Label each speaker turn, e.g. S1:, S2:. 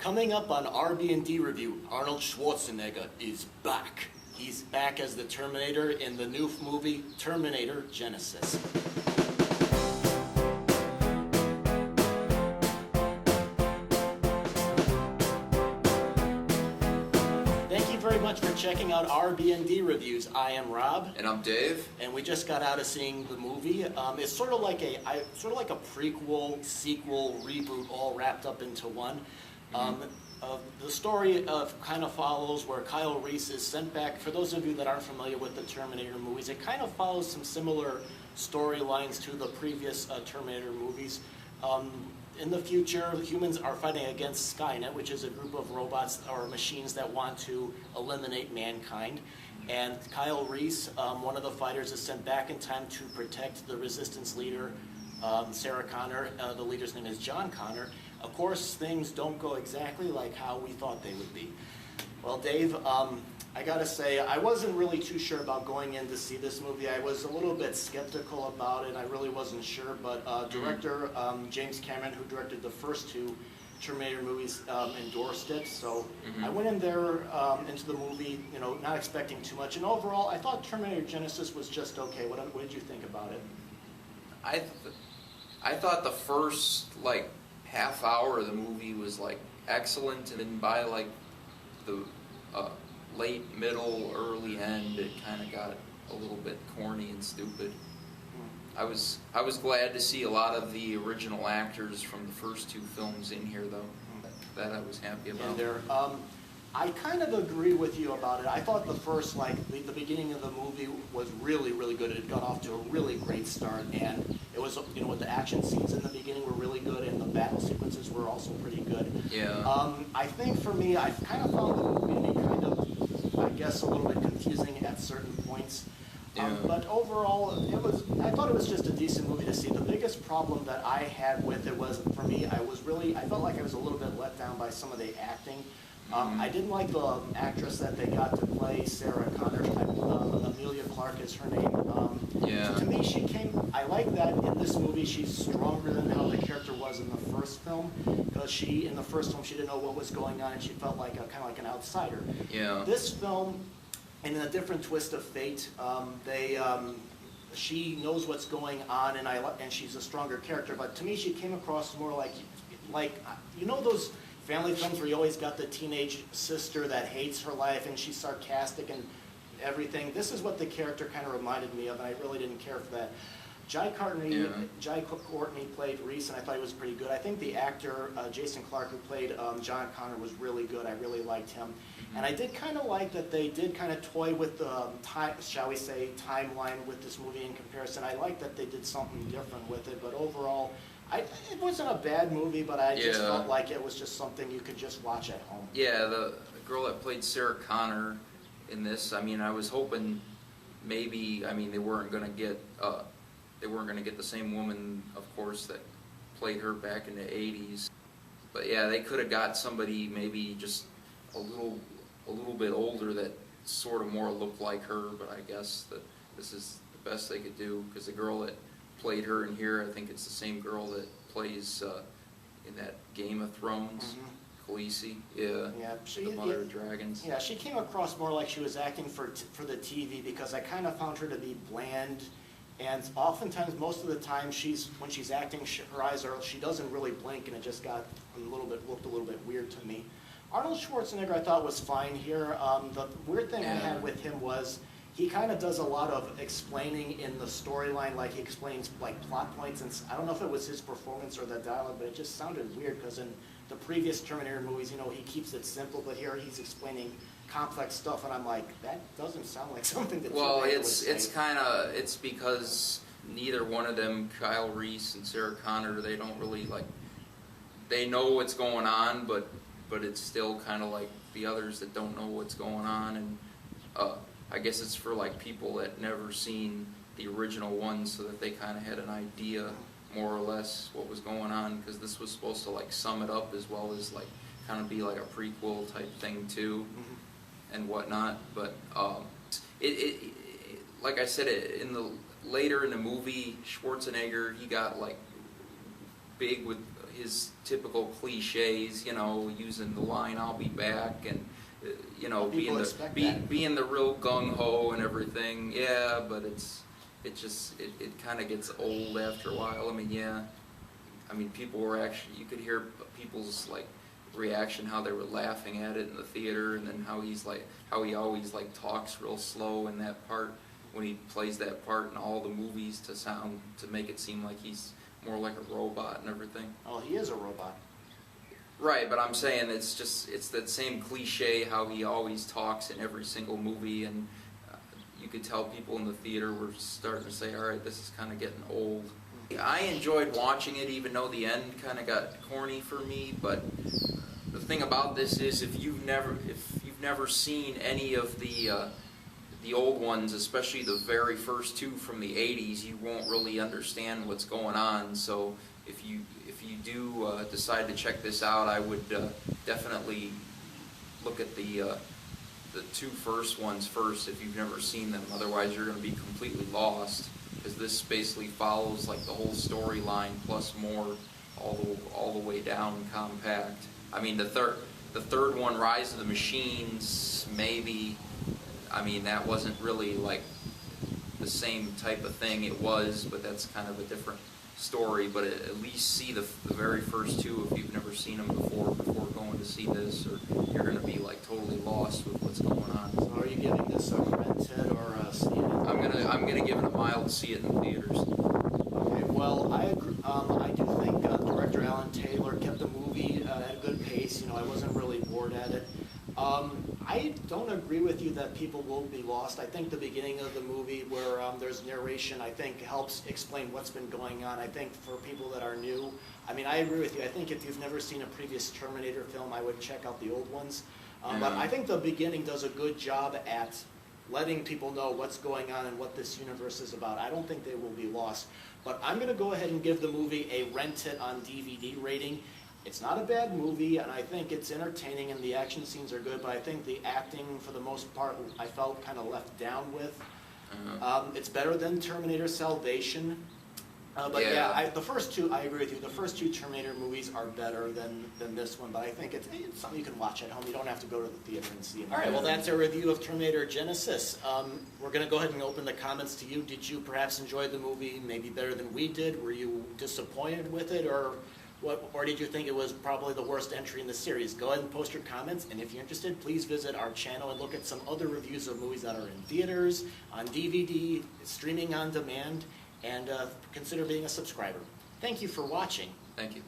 S1: Coming up on RB&D Review, Arnold Schwarzenegger is back. He's back as the Terminator in the new movie Terminator Genisys. Thank you very much for checking out RB&D Reviews. I am Rob.
S2: And I'm Dave.
S1: And we just got out of seeing the movie. It's sort of like a prequel, sequel, reboot, all wrapped up into one. The story kind of follows where Kyle Reese is sent back. For those of you that aren't familiar with the Terminator movies, it kind of follows some similar storylines to the previous Terminator movies. In the future, humans are fighting against Skynet, which is a group of robots or machines that want to eliminate mankind. And Kyle Reese, one of the fighters, is sent back in time to protect the resistance leader, Sarah Connor. The leader's name is John Connor. Of course, things don't go exactly like how we thought they would be. Well, Dave, I gotta say, I wasn't really too sure about going in to see this movie. I was a little bit skeptical about it. I really wasn't sure, but director James Cameron, who directed the first two Terminator movies, endorsed it. So I went in there into the movie, not expecting too much. And overall, I thought Terminator Genisys was just okay. What did you think about it?
S2: I thought the first half hour of the movie was excellent, and then by the late, middle, early end, it kind of got a little bit corny and stupid. I was glad to see a lot of the original actors from the first two films in here, though. That I was happy about.
S1: I kind of agree with you about it. I thought the first, the beginning of the movie was really, really good. It got off to a really great start, and it was, with the action scenes in the beginning were really good, and the battle sequences were also pretty good.
S2: Yeah.
S1: I think for me, I kind of found the movie to be kind of, I guess, a little bit confusing at certain points.
S2: Yeah.
S1: But overall, I thought it was just a decent movie to see. The biggest problem that I had with it was, for me, I felt like I was a little bit let down by some of the acting. I didn't like the actress that they got to play Sarah Connor. Emilia Clarke is her name.
S2: Yeah.
S1: To me, I like that in this movie she's stronger than how the character was in the first film, because in the first film she didn't know what was going on and she felt like kind of like an outsider.
S2: Yeah.
S1: This film, and in a different twist of fate, she knows what's going on, and she's a stronger character. But to me, she came across more like those family films where you always got the teenage sister that hates her life and she's sarcastic and everything. This is what the character kind of reminded me of, and I really didn't care for that. Jai Courtney played Reese, and I thought he was pretty good. I think the actor, Jason Clarke, who played John Connor, was really good. I really liked him. And I did kind of like that they did kind of toy with the, timeline with this movie in comparison. I like that they did something different with it, but overall, it wasn't a bad movie, but I just felt like it was just something you could just watch at home.
S2: Yeah, the girl that played Sarah Connor in this, I was hoping maybe, they weren't going to get the same woman, of course, that played her back in the 80s. But yeah, they could have got somebody maybe just a little bit older that sort of more looked like her, but I guess that this is the best they could do, because the girl that played her in here, I think it's the same girl that plays in that Game of Thrones, Khaleesi, the Mother of Dragons.
S1: Yeah, she came across more like she was acting for the TV, because I kind of found her to be bland, and oftentimes, most of the time, when she's acting, her eyes she doesn't really blink, and it just looked a little bit weird to me. Arnold Schwarzenegger, I thought, was fine here. The weird thing I had with him was, he kind of does a lot of explaining in the storyline, he explains plot points, and I don't know if it was his performance or the dialogue, but it just sounded weird, because in the previous Terminator movies, he keeps it simple, but here he's explaining complex stuff, and I'm like, that doesn't sound like something that Terminator would say.
S2: It's because neither one of them, Kyle Reese and Sarah Connor, they don't really they know what's going on, but it's still kind of like the others that don't know what's going on, and I guess it's for people that never seen the original one, so that they kind of had an idea more or less what was going on, because this was supposed to sum it up, as well as kind of be a prequel type thing too, and whatnot. But like I said, later in the movie, Schwarzenegger, he got big with his typical cliches, you know, using the line "I'll be back" and you know,
S1: People
S2: being the real gung ho and everything. Yeah, but it kind of gets old after a while. I mean, yeah, I mean, people were actually, you could hear people's like reaction, how they were laughing at it in the theater, and then how he always like talks real slow in that part when he plays that part in all the movies to make it seem like he's more like a robot and everything.
S1: Oh, he is a robot.
S2: Right, but I'm saying it's that same cliche how he always talks in every single movie, and you could tell people in the theater were starting to say, all right, this is kind of getting old. I enjoyed watching it, even though the end kind of got corny for me, but the thing about this is if you've never seen any of the old ones, especially the very first two from the 80s, you won't really understand what's going on. So if you do decide to check this out, I would definitely look at the two first ones first if you've never seen them. Otherwise, you're going to be completely lost, because this basically follows like the whole storyline plus more, all the way down compact. I mean, the third one, Rise of the Machines, maybe. I mean, that wasn't really like the same type of thing. It was, but that's kind of a different story. But at least see the very first two if you've never seen them before going to see this, or you're going to be like totally lost with what's going on.
S1: So are you giving this a rented or a see it?
S2: I'm gonna give it a mild see it in theaters.
S1: Okay, well, I agree. I do think director Alan Taylor kept the movie at a good pace. You know, I wasn't really bored at it. I don't agree with you that people will be lost. I think the beginning of the movie where there's narration, I think helps explain what's been going on. I think for people that are new, I mean, I agree with you. I think if you've never seen a previous Terminator film, I would check out the old ones. But I think the beginning does a good job at letting people know what's going on and what this universe is about. I don't think they will be lost. But I'm going to go ahead and give the movie a rent it on DVD rating. It's not a bad movie, and I think it's entertaining, and the action scenes are good, but I think the acting, for the most part, I felt kind of left down with. It's better than Terminator Salvation. But yeah, the first two, I agree with you, the first two Terminator movies are better than this one, but I think it's something you can watch at home. You don't have to go to the theater and see it. All right, well, that's our review of Terminator Genisys. We're going to go ahead and open the comments to you. Did you perhaps enjoy the movie maybe better than we did? Were you disappointed with it, or did you think it was probably the worst entry in the series? Go ahead and post your comments, and if you're interested, please visit our channel and look at some other reviews of movies that are in theaters, on DVD, streaming on demand, and consider being a subscriber. Thank you for watching.
S2: Thank you.